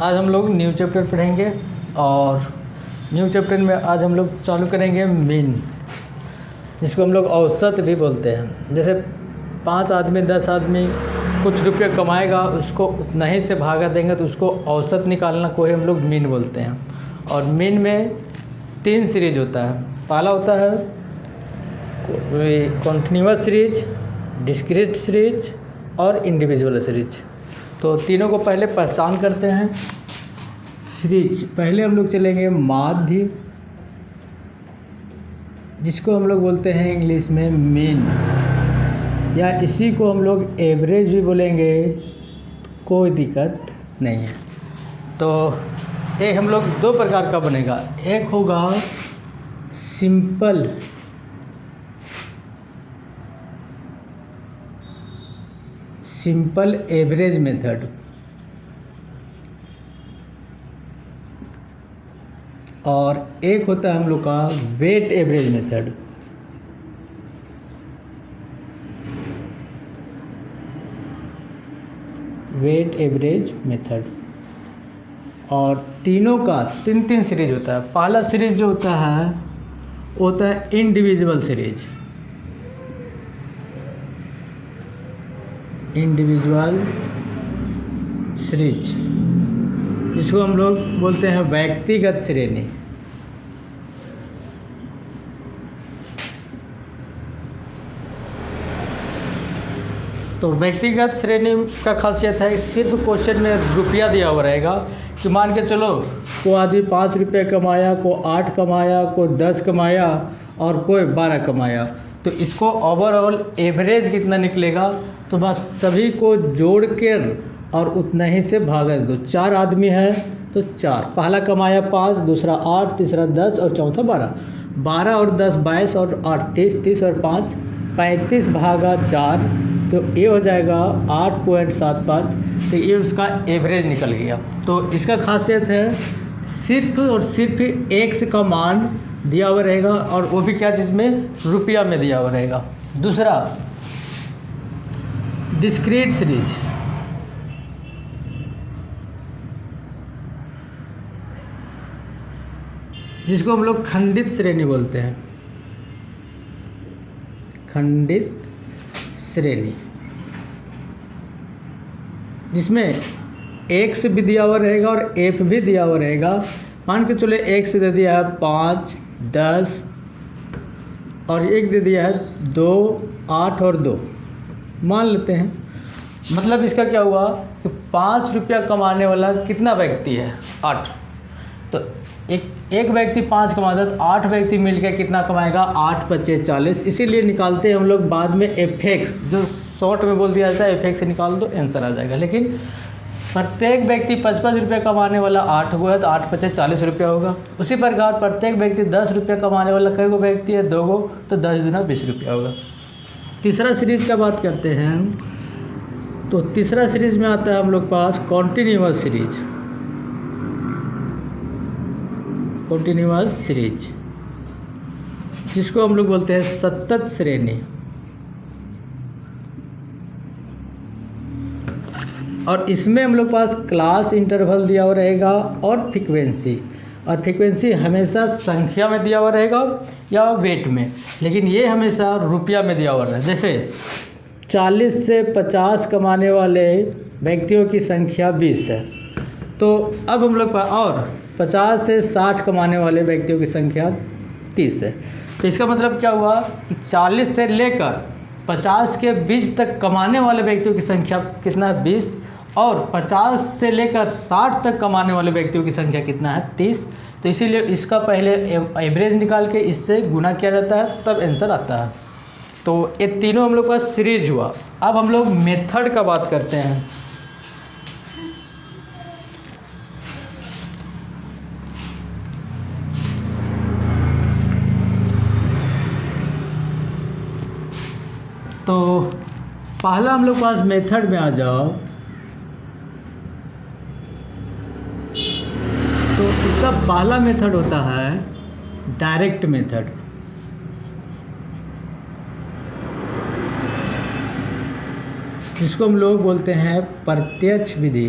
आज हम लोग न्यू चैप्टर पढ़ेंगे और न्यू चैप्टर में आज हम लोग चालू करेंगे मीन, जिसको हम लोग औसत भी बोलते हैं। जैसे 5 आदमी 10 आदमी कुछ रुपये कमाएगा, उसको उतना ही से भागा देंगे तो उसको औसत निकालना को ही हम लोग मीन बोलते हैं। और मीन में 3 सीरीज होता है। पहला होता है कॉन्टिन्यूअस सीरीज, डिस्क्रीट सीरीज और इंडिविजुअल सीरीज। तो तीनों को पहले पहचान करते हैं। सीरीज पहले हम लोग चलेंगे माध्य, जिसको हम लोग बोलते हैं इंग्लिश में मीन, या इसी को हम लोग एवरेज भी बोलेंगे, कोई दिक्कत नहीं है। तो एक हम लोग 2 प्रकार का बनेगा। एक होगा सिंपल एवरेज मेथड, और एक होता है हम लोग का weight average method. Weight average method, और तीनों का 3 सीरीज होता है। पहला सीरीज जो होता है वो होता है इंडिविजुअल सीरीज। इंडिविजुअल सीरीज जिसको हम लोग बोलते हैं व्यक्तिगत श्रेणी। तो व्यक्तिगत श्रेणी का खासियत है सिर्फ क्वेश्चन में रुपया दिया हुआ रहेगा कि मान के चलो कोई आदमी 5 रुपये कमाया, कोई 8 कमाया, कोई 10 कमाया और कोई 12 कमाया, तो इसको ओवरऑल एवरेज कितना निकलेगा तो बस सभी को जोड़ कर और उतना ही से भागा दो। 4 आदमी है तो 4, पहला कमाया 5, दूसरा 8, तीसरा 10 और चौथा 12। 12 और 10 22 और 8 30, 30 और 5 35 भागा 4, तो ये हो जाएगा 8.75। तो ये उसका एवरेज निकल गया। तो इसका खासियत है सिर्फ और सिर्फ x का मान दिया हुआ रहेगा, और वो भी क्या चीज़ में, रुपया में दिया हुआ रहेगा। दूसरा डिस्क्रीट सीरीज, जिसको हम लोग खंडित श्रेणी बोलते हैं। खंडित श्रेणी जिसमें x भी दिया हुआ रहेगा और f भी दिया हुआ रहेगा। मान के चलो x दे दिया है 5, 10 और 1 दे दिया है 2, 8 और 2 मान लेते हैं। मतलब इसका क्या हुआ कि 5 रुपया कमाने वाला कितना व्यक्ति है, 8। तो एक व्यक्ति 5 कमाता है तो 8 व्यक्ति मिलकर कितना कमाएगा, 8 25 40। इसीलिए निकालते हैं हम लोग बाद में एफएक्स, जो शॉर्ट में बोल दिया जाता है एफएक्स से निकाल दो आंसर आ जाएगा। लेकिन प्रत्येक व्यक्ति 55 रुपये कमाने वाला 8 गो है तो 8 25 40 रुपया होगा। उसी प्रकार प्रत्येक व्यक्ति 10 रुपये कमाने वाला कई गो व्यक्ति है, 2 गो, तो 10 दूना 20 रुपया होगा। तीसरा सीरीज़ का बात करते हैं तो तीसरा सीरीज़ में आता है हम लोग पास कॉन्टिन्यूअस सीरीज। कॉन्टिन्यूअस सीरीज जिसको हम लोग बोलते हैं सतत श्रेणी, और इसमें हम लोग पास क्लास इंटरवल दिया हुआ रहेगा और फ्रीक्वेंसी। और फ्रीक्वेंसी हमेशा संख्या में दिया हुआ रहेगा या वेट में, लेकिन ये हमेशा रुपया में दिया हुआ रहेगा। जैसे 40 से 50 कमाने वाले व्यक्तियों की संख्या 20 है, तो अब हम लोग और 50 से 60 कमाने वाले व्यक्तियों की संख्या 30 है। तो इसका मतलब क्या हुआ कि 40 से लेकर 50 के बीच तक कमाने वाले व्यक्तियों की संख्या कितना है, 20, और 50 से लेकर 60 तक कमाने वाले व्यक्तियों की संख्या कितना है, 30। तो इसीलिए इसका पहले एवरेज निकाल के इससे गुना किया जाता है, तब आंसर आता है। तो ये तीनों हम लोग का सीरीज हुआ। अब हम लोग मेथड का बात करते हैं। तो पहला हम लोग पास मेथड में आ जाओ, तो इसका पहला मेथड होता है डायरेक्ट मेथड। जिसको हम लोग बोलते हैं प्रत्यक्ष विधि।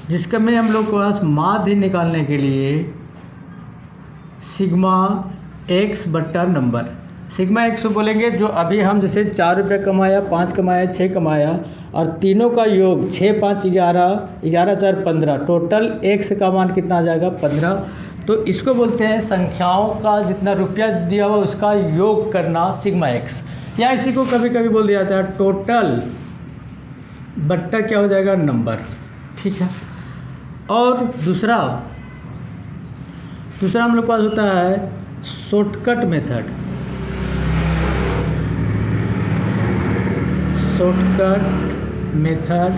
जिसका में हम लोग के पास माध्य निकालने के लिए सिग्मा एक्स बट्टा नंबर, सिग्मा एक्स को बोलेंगे जो अभी हम जैसे 4 रुपये कमाया, 5 कमाया, 6 कमाया और तीनों का योग 6 5 11, 11 4 15, टोटल एक्स का मान कितना आ जाएगा 15। तो इसको बोलते हैं संख्याओं का जितना रुपया दिया हुआ उसका योग करना सिग्मा एक्स, या इसी को कभी कभी बोल दिया जाता है टोटल बट्टा क्या हो जाएगा नंबर, ठीक है। और दूसरा हम लोग के पास होता है शॉर्टकट मेथड,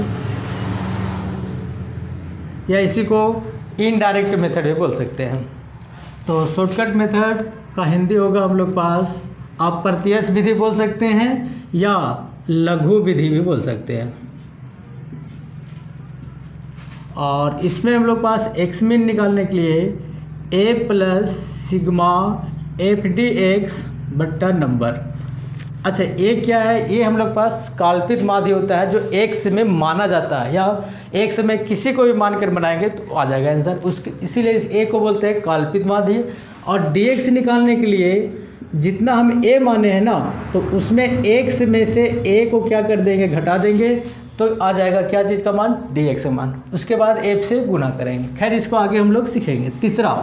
या इसी को इनडायरेक्ट मेथड भी बोल सकते हैं। तो शॉर्टकट मेथड का हिंदी होगा हम लोग पास, आप प्रत्यक्ष विधि बोल सकते हैं या लघु विधि भी बोल सकते हैं। और इसमें हम लोग पास एक्स मीन निकालने के लिए A plus sigma F D X बट्टा नंबर। अच्छा ये क्या है, ये हम लोग पास काल्पित माध्य होता है जो एक्स में माना जाता है, या एक्स में किसी को भी मान कर बनाएंगे तो आ जाएगा आंसर उसके, इसीलिए इस ए को बोलते हैं काल्पित माध्य। और डी एक्स निकालने के लिए जितना हम ए माने हैं ना तो उसमें एक्स में से ए को क्या कर देंगे घटा देंगे तो आ जाएगा क्या चीज़ का मान, डी एक्स का मान, उसके बाद एफ से गुना करेंगे। खैर इसको आगे हम लोग सीखेंगे। तीसरा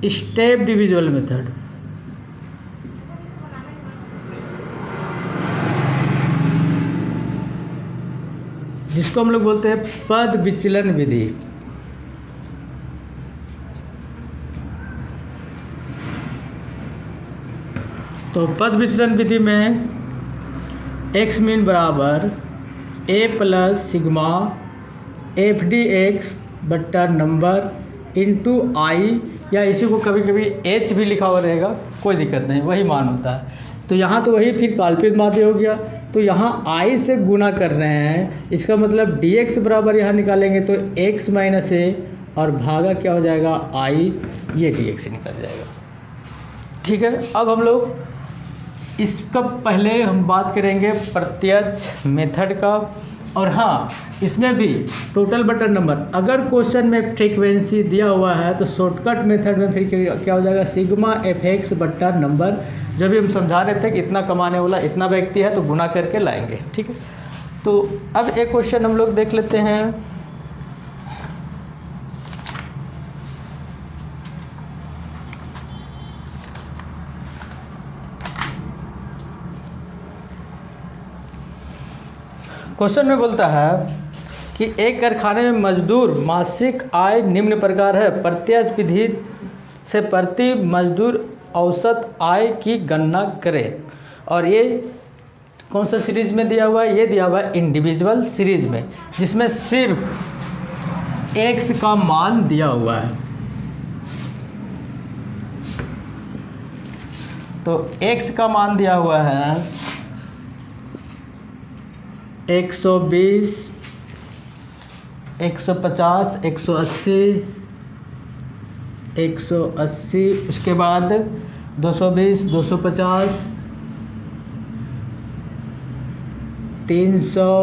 स्टेप डिविजुअल मेथड, जिसको हम लोग बोलते हैं पद विचलन विधि। तो पद विचलन विधि में एक्स मीन बराबर A plus sigma F D X बट्टा नंबर इंटू आई, या इसी को कभी कभी एच भी लिखा हुआ रहेगा, कोई दिक्कत नहीं, वही मान होता है। तो यहाँ तो वही फिर काल्पित माध्य हो गया, तो यहाँ आई से गुना कर रहे हैं, इसका मतलब डी एक्स बराबर यहाँ निकालेंगे तो एक्स माइनस ए और भागा क्या हो जाएगा आई, ये डी एक्स निकल जाएगा, ठीक है। अब हम लोग इसका पहले हम बात करेंगे प्रत्यक्ष मेथड का, और हाँ इसमें भी टोटल बट्टा नंबर। अगर क्वेश्चन में फ्रीक्वेंसी दिया हुआ है तो शॉर्टकट मेथड में फिर क्या हो जाएगा सिग्मा एफ एक्स बट्टा नंबर, जब भी हम समझा रहे थे कि इतना कमाने वाला इतना व्यक्ति है तो गुना करके लाएंगे, ठीक है। तो अब एक क्वेश्चन हम लोग देख लेते हैं। क्वेश्चन में बोलता है कि एक कारखाने में मजदूर मासिक आय निम्न प्रकार है, प्रत्यक्ष विधि से प्रति मजदूर औसत आय की गणना करें। और ये कौन सा सीरीज में दिया हुआ है, ये दिया हुआ है इंडिविजुअल सीरीज में, जिसमें सिर्फ एक्स का मान दिया हुआ है। तो एक्स का मान दिया हुआ है 120, 150, 180, 180, उसके बाद 220, 250, 300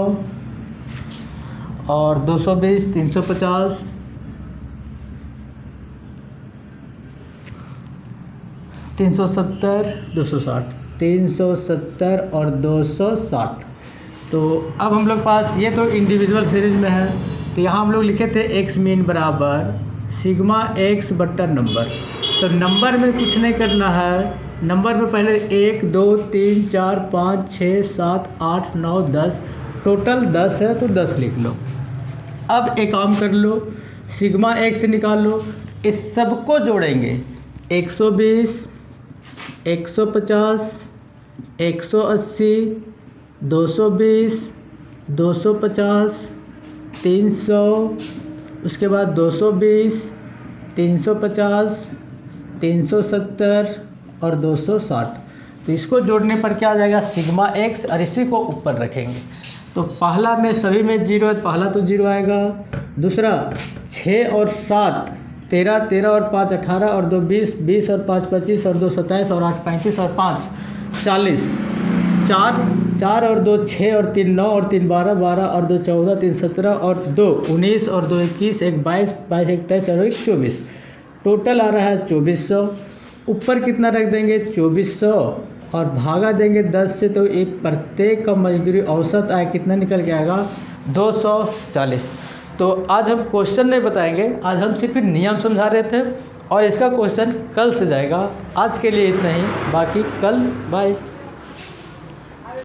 और 220, 350, 370, 260, 370 और 260। तो अब हम लोग पास ये तो इंडिविजुअल सीरीज में है, तो यहाँ हम लोग लिखे थे एक्स मीन बराबर सिग्मा एक्स बट्टा नंबर। तो नंबर में कुछ नहीं करना है, नंबर में पहले 1 2 3 4 5 6 7 8 9 10, टोटल 10 है तो 10 लिख लो। अब एक काम कर लो, सिग्मा एक्स निकाल लो, इस सबको जोड़ेंगे 120, 150, 180, 220, 250, 300, उसके बाद 220, 350, 370 और 260। तो इसको जोड़ने पर क्या आ जाएगा सिग्मा एक्स, और इसी को ऊपर रखेंगे। तो पहला में सभी में 0 है, पहला तो 0 आएगा। दूसरा 6 और 7 13, 13 और 5 18 और 2 20, 20 और 5 25 और 2 27 और 8 35 और 5 40, 4 4 और 2 6 और 3 9 और 3 12 12 और 2 14 3 17 और 2 19 और 2 21 1 22 22 1 23 और 1 24, टोटल आ रहा है 2400। ऊपर कितना रख देंगे 2400 और भागा देंगे 10 से, तो ये प्रत्येक का मजदूरी औसत आय कितना निकल के आएगा 240। तो आज हम क्वेश्चन नहीं बताएंगे, आज हम सिर्फ नियम समझा रहे थे और इसका क्वेश्चन कल से जाएगा। आज के लिए इतना ही, बाकी कल बाय।